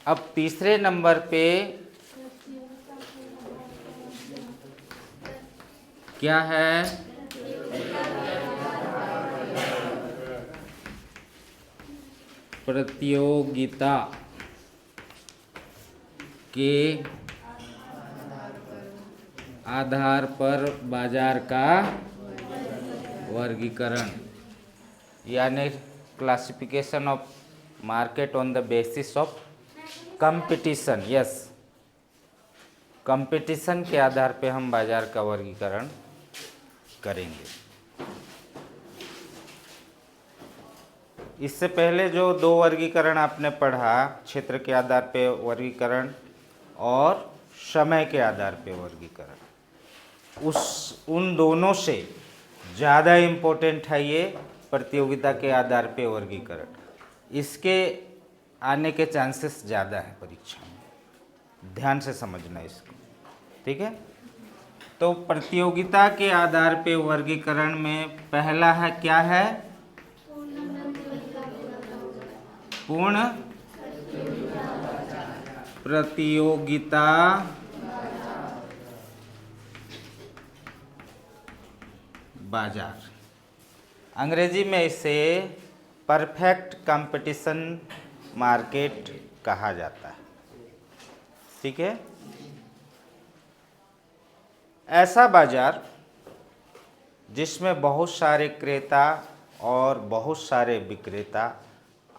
अब तीसरे नंबर पे क्या है? प्रतियोगिता के आधार पर बाजार का वर्गीकरण, यानी classification of market on the basis of competition. Yes, competition के आधार पे हम बाजार का वर्गीकरण करेंगे। इससे पहले जो दो वर्गीकरण आपने पढ़ा, क्षेत्र के आधार पे वर्गीकरण और समय के आधार पे वर्गीकरण, उन दोनों से ज़्यादा इम्पोर्टेंट है ये प्रतियोगिता के आधार पे वर्गीकरण। इसके आने के चांसेस ज़्यादा है परीक्षा में, ध्यान से समझना इसको, ठीक है। तो प्रतियोगिता के आधार पे वर्गीकरण में पहला है, क्या है? पूर्ण प्रतियोगिता बाजार, अंग्रेजी में इसे परफेक्ट कंपटीशन मार्केट कहा जाता है, ठीक है। ऐसा बाजार जिसमें बहुत सारे क्रेता और बहुत सारे विक्रेता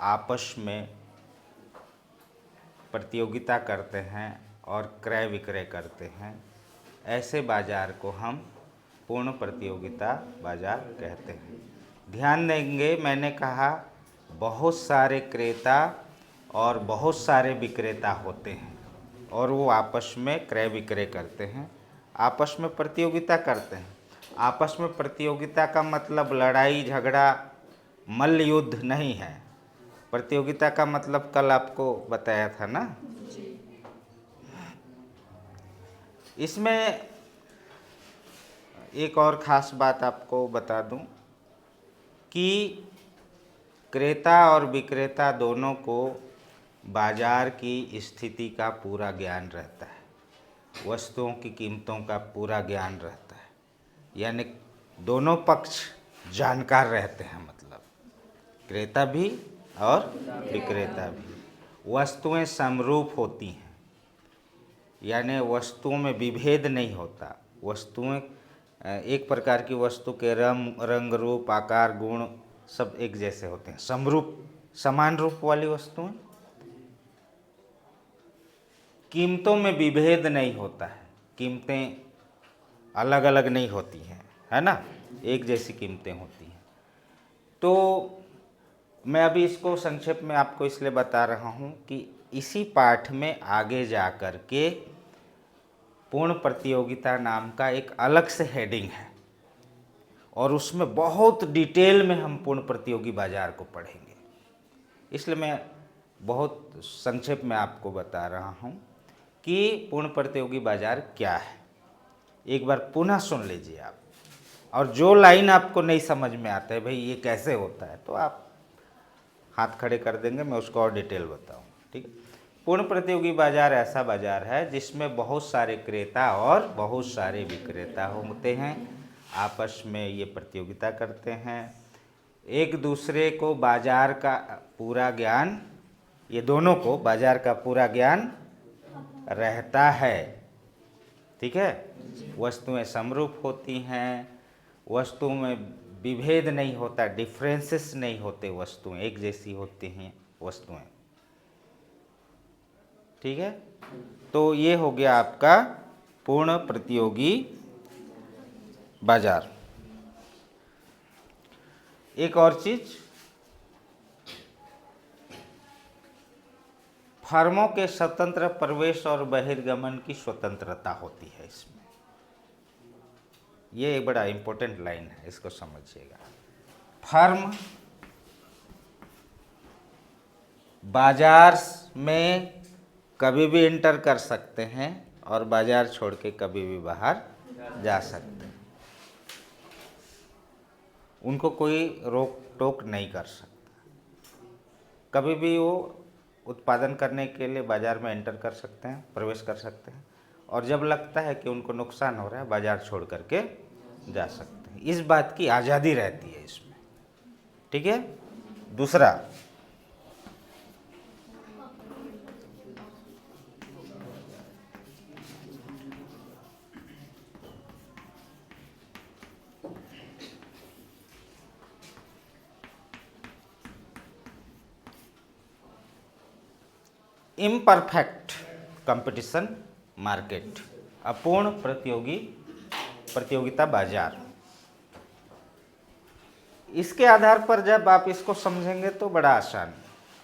आपस में प्रतियोगिता करते हैं और क्रय विक्रय करते हैं, ऐसे बाजार को हम पूर्ण प्रतियोगिता बाजार कहते हैं। ध्यान देंगे, मैंने कहा बहुत सारे क्रेता और बहुत सारे विक्रेता होते हैं और वो आपस में क्रय विक्रय करते हैं, आपस में प्रतियोगिता करते हैं। आपस में प्रतियोगिता का मतलब लड़ाई झगड़ा मल्ल युद्ध नहीं है। प्रतियोगिता का मतलब कल आपको बताया था ना। इसमें एक और ख़ास बात आपको बता दूं कि क्रेता और विक्रेता दोनों को बाजार की स्थिति का पूरा ज्ञान रहता है, वस्तुओं की कीमतों का पूरा ज्ञान रहता है, यानी दोनों पक्ष जानकार रहते हैं, मतलब क्रेता भी और विक्रेता भी। वस्तुएं समरूप होती हैं, यानी वस्तुओं में विभेद नहीं होता। वस्तुएं एक प्रकार की वस्तु के रंग रूप आकार गुण सब एक जैसे होते हैं, समरूप समान रूप वाली वस्तुएं। कीमतों में विभेद नहीं होता है, कीमतें अलग अलग नहीं होती हैं, है ना, एक जैसी कीमतें होती हैं। तो मैं अभी इसको संक्षेप में आपको इसलिए बता रहा हूँ कि इसी पाठ में आगे जा कर के पूर्ण प्रतियोगिता नाम का एक अलग से हेडिंग है और उसमें बहुत डिटेल में हम पूर्ण प्रतियोगी बाजार को पढ़ेंगे। इसलिए मैं बहुत संक्षेप में आपको बता रहा हूँ कि पूर्ण प्रतियोगी बाजार क्या है। एक बार पुनः सुन लीजिए आप, और जो लाइन आपको नहीं समझ में आता है भाई ये कैसे होता है, तो आप हाथ खड़े कर देंगे, मैं उसको और डिटेल बताऊँ, ठीक है। पूर्ण प्रतियोगी बाजार ऐसा बाजार है जिसमें बहुत सारे क्रेता और बहुत सारे विक्रेता होते हैं, आपस में ये प्रतियोगिता करते हैं, एक दूसरे को बाजार का पूरा ज्ञान, ये दोनों को बाजार का पूरा ज्ञान रहता है, ठीक है। वस्तुएं समरूप होती हैं, वस्तुओं में विभेद नहीं होता, डिफरेंसेस नहीं होते, वस्तुएं एक जैसी होती हैं वस्तुएं, ठीक है। तो ये हो गया आपका पूर्ण प्रतियोगी बाजार। एक और चीज, फर्मों के स्वतंत्र प्रवेश और बहिर्गमन की स्वतंत्रता होती है इसमें। ये एक बड़ा इंपॉर्टेंट लाइन है, इसको समझिएगा। फर्म बाजार में कभी भी इंटर कर सकते हैं और बाजार छोड़ के कभी भी बाहर जा सकते हैं, उनको कोई रोक टोक नहीं कर सकता। कभी भी वो उत्पादन करने के लिए बाज़ार में एंटर कर सकते हैं, प्रवेश कर सकते हैं, और जब लगता है कि उनको नुकसान हो रहा है बाज़ार छोड़ करके जा सकते हैं। इस बात की आज़ादी रहती है इसमें, ठीक है। दूसरा, इम्परफेक्ट कंपटीशन मार्केट, अपूर्ण प्रतियोगिता बाजार। इसके आधार पर जब आप इसको समझेंगे तो बड़ा आसान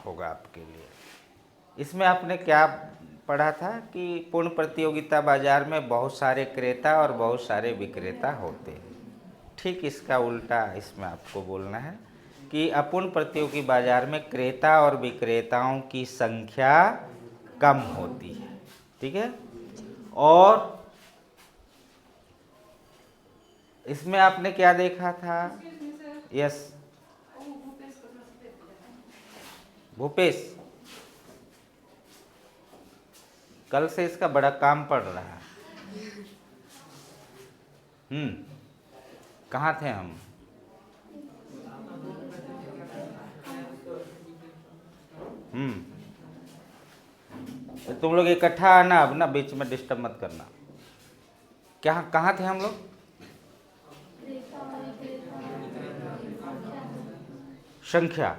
होगा आपके लिए। इसमें आपने क्या पढ़ा था कि पूर्ण प्रतियोगिता बाजार में बहुत सारे क्रेता और बहुत सारे विक्रेता होते हैं। ठीक इसका उल्टा इसमें आपको बोलना है कि अपूर्ण प्रतियोगी बाजार में क्रेता और विक्रेताओं की संख्या कम होती है, ठीक है। और इसमें आपने क्या देखा था? यस भूपेश, कल से इसका बड़ा काम पड़ रहा है। कहाँ थे हम? तुम लोग इकट्ठा आना, अब ना बीच में डिस्टर्ब मत करना। क्या कहाँ थे हम लोग? संख्या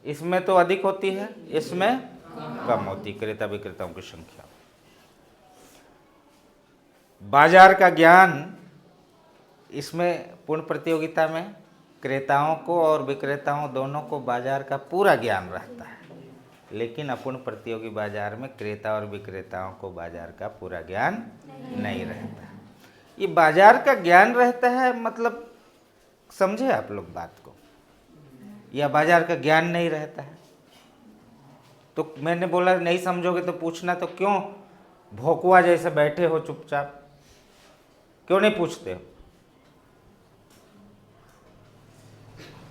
इसमें तो अधिक होती है, इसमें कम होती है, क्रेता विक्रेताओं की संख्या। बाजार का ज्ञान इसमें पूर्ण प्रतियोगिता में क्रेताओं को और विक्रेताओं दोनों को बाजार का पूरा ज्ञान रहता है, लेकिन अपूर्ण प्रतियोगी बाजार में क्रेता और विक्रेताओं को बाजार का पूरा ज्ञान नहीं रहता। ये बाजार का ज्ञान रहता है मतलब समझे आप लोग बात को, या बाजार का ज्ञान नहीं रहता है? तो मैंने बोला नहीं समझोगे तो पूछना, तो क्यों भोकुआ जैसे बैठे हो चुपचाप, क्यों नहीं पूछते हो?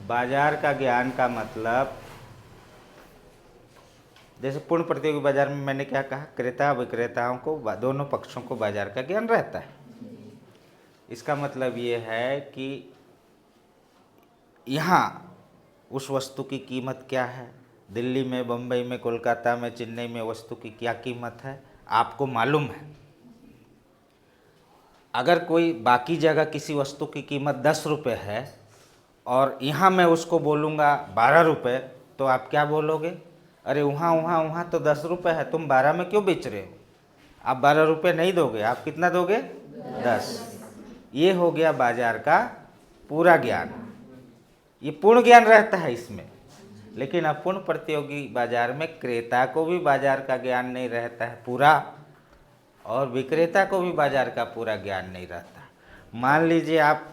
बाजार का ज्ञान का मतलब, जैसे पूर्ण प्रतियोगी बाजार में मैंने क्या कहा, क्रेता विक्रेताओं को दोनों पक्षों को बाजार का ज्ञान रहता है। इसका मतलब ये है कि यहाँ उस वस्तु की कीमत क्या है, दिल्ली में, बम्बई में, कोलकाता में, चेन्नई में वस्तु की क्या कीमत है आपको मालूम है। अगर कोई बाकी जगह किसी वस्तु की कीमत 10 रुपये है और यहाँ मैं उसको बोलूँगा 12 रुपये, तो आप क्या बोलोगे? अरे वहाँ तो 10 रुपये है, तुम 12 में क्यों बेच रहे हो? आप 12 रुपये नहीं दोगे, आप कितना दोगे? 10। ये हो गया बाजार का पूरा ज्ञान। ये पूर्ण ज्ञान रहता है इसमें। लेकिन अपूर्ण प्रतियोगी बाजार में क्रेता को भी बाजार का ज्ञान नहीं रहता है पूरा, और विक्रेता को भी बाजार का पूरा ज्ञान नहीं रहता। मान लीजिए आप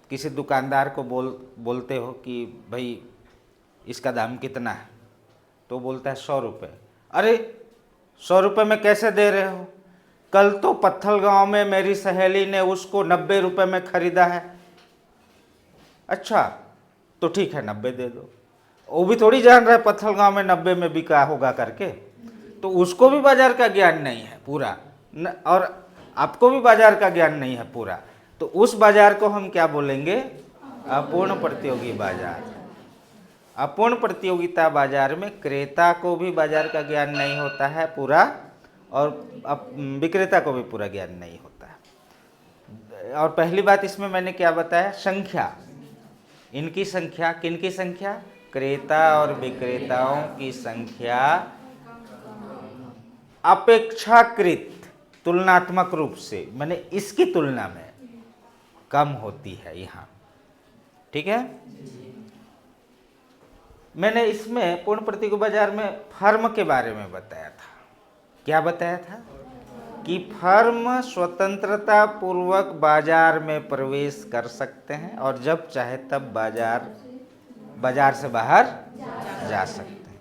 किसी दुकानदार को बोलते हो कि भाई इसका दाम कितना है, तो बोलता है 100 रुपये। अरे 100 रुपये में कैसे दे रहे हो? कल तो पत्थल गांव में मेरी सहेली ने उसको 90 रुपये में खरीदा है। अच्छा तो ठीक है 90 दे दो। वो भी थोड़ी जान रहा है पत्थल गांव में 90 में बिका होगा करके, तो उसको भी बाजार का ज्ञान नहीं है पूरा और आपको भी बाजार का ज्ञान नहीं है पूरा। तो उस बाजार को हम क्या बोलेंगे? अपूर्ण प्रतियोगी बाजार। अपूर्ण प्रतियोगिता बाजार में क्रेता को भी बाजार का ज्ञान नहीं होता है पूरा, और विक्रेता को भी पूरा ज्ञान नहीं होता है। और पहली बात इसमें मैंने क्या बताया? संख्या। इनकी संख्या, किनकी संख्या? क्रेता और विक्रेताओं की संख्या अपेक्षाकृत तुलनात्मक रूप से, मैंने इसकी तुलना में कम होती है यहाँ, ठीक है। मैंने इसमें पूर्ण प्रतियोगी बाजार में फर्म के बारे में बताया था। क्या बताया था? कि फर्म स्वतंत्रता पूर्वक बाजार में प्रवेश कर सकते हैं और जब चाहे तब बाजार से बाहर जा सकते हैं।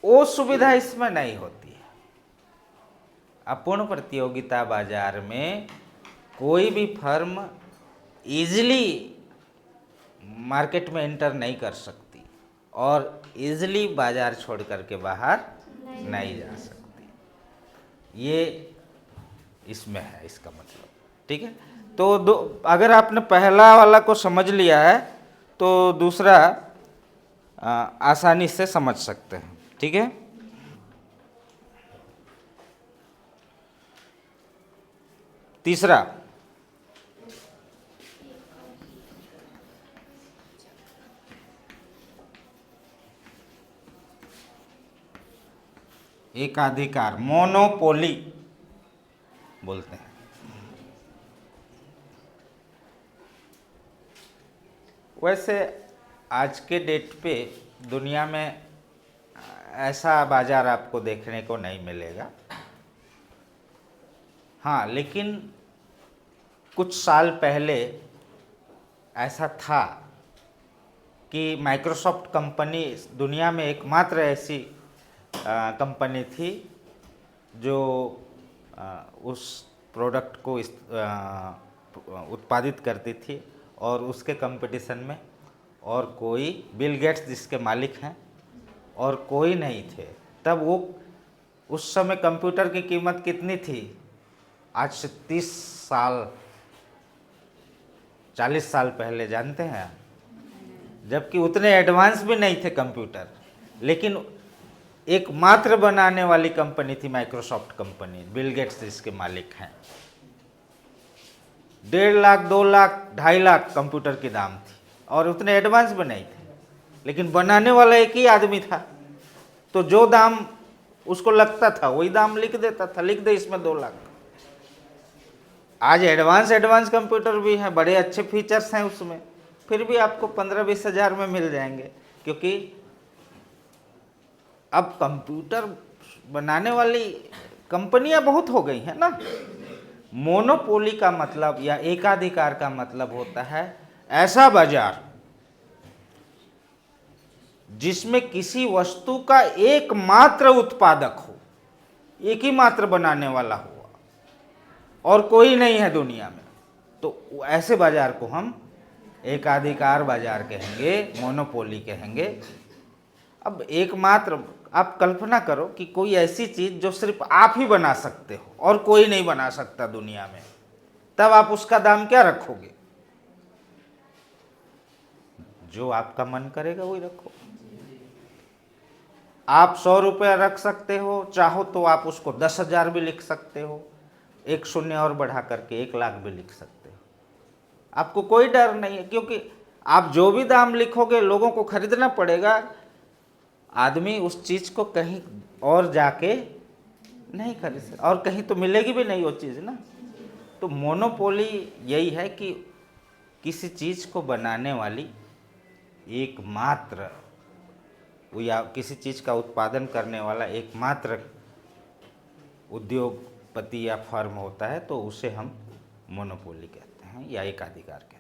वो सुविधा इसमें नहीं होती है। अपूर्ण प्रतियोगिता बाजार में कोई भी फर्म इजीली मार्केट में एंटर नहीं कर सकती। और इजली बाजार छोड़ करके बाहर नहीं जा सकती। ये इसमें है इसका मतलब, ठीक है। तो अगर आपने पहला वाला को समझ लिया है तो दूसरा आसानी से समझ सकते हैं, ठीक है। तीसरा, एकाधिकार, मोनोपोली बोलते हैं। वैसे आज के डेट पे दुनिया में ऐसा बाजार आपको देखने को नहीं मिलेगा। हाँ, लेकिन कुछ साल पहले ऐसा था कि माइक्रोसॉफ्ट कंपनी दुनिया में एकमात्र ऐसी कंपनी थी जो उस प्रोडक्ट को उत्पादित करती थी और उसके कंपटीशन में और कोई, बिल गेट्स जिसके मालिक हैं, और कोई नहीं थे। तब वो उस समय कंप्यूटर की कीमत कितनी थी? आज से 30 साल 40 साल पहले, जानते हैं? जबकि उतने एडवांस भी नहीं थे कंप्यूटर, लेकिन एकमात्र बनाने वाली कंपनी थी माइक्रोसॉफ्ट कंपनी, बिल गेट्स जिसके मालिक हैं। 1.5 लाख 2 लाख 2.5 लाख कंप्यूटर की दाम थी और उतने एडवांस भी नहीं थे, लेकिन बनाने वाला एक ही आदमी था। तो जो दाम उसको लगता था वही दाम लिख देता था, लिख दे इसमें 2 लाख। आज एडवांस कंप्यूटर भी हैं, बड़े अच्छे फीचर्स हैं उसमें, फिर भी आपको 15-20 हज़ार में मिल जाएंगे, क्योंकि अब कंप्यूटर बनाने वाली कंपनियां बहुत हो गई हैं ना। मोनोपोली का मतलब या एकाधिकार का मतलब होता है ऐसा बाजार जिसमें किसी वस्तु का एकमात्र उत्पादक हो, एक ही मात्र बनाने वाला हो और कोई नहीं है दुनिया में। तो ऐसे बाजार को हम एकाधिकार बाजार कहेंगे, मोनोपोली कहेंगे। अब एकमात्र, आप कल्पना करो कि कोई ऐसी चीज जो सिर्फ आप ही बना सकते हो और कोई नहीं बना सकता दुनिया में, तब आप उसका दाम क्या रखोगे? जो आपका मन करेगा वही रखो। आप 100 रुपया रख सकते हो, चाहो तो आप उसको 10,000 भी लिख सकते हो, एक शून्य और बढ़ा करके 1 लाख भी लिख सकते हो। आपको कोई डर नहीं है, क्योंकि आप जो भी दाम लिखोगे लोगों को खरीदना पड़ेगा। आदमी उस चीज़ को कहीं और जाके नहीं खरीद सकता, और कहीं तो मिलेगी भी नहीं वो चीज़ ना। तो मोनोपोली यही है कि किसी चीज़ को बनाने वाली एकमात्र, या किसी चीज़ का उत्पादन करने वाला एकमात्र उद्योगपति या फर्म होता है, तो उसे हम मोनोपोली कहते हैं या एकाधिकार कहते हैं।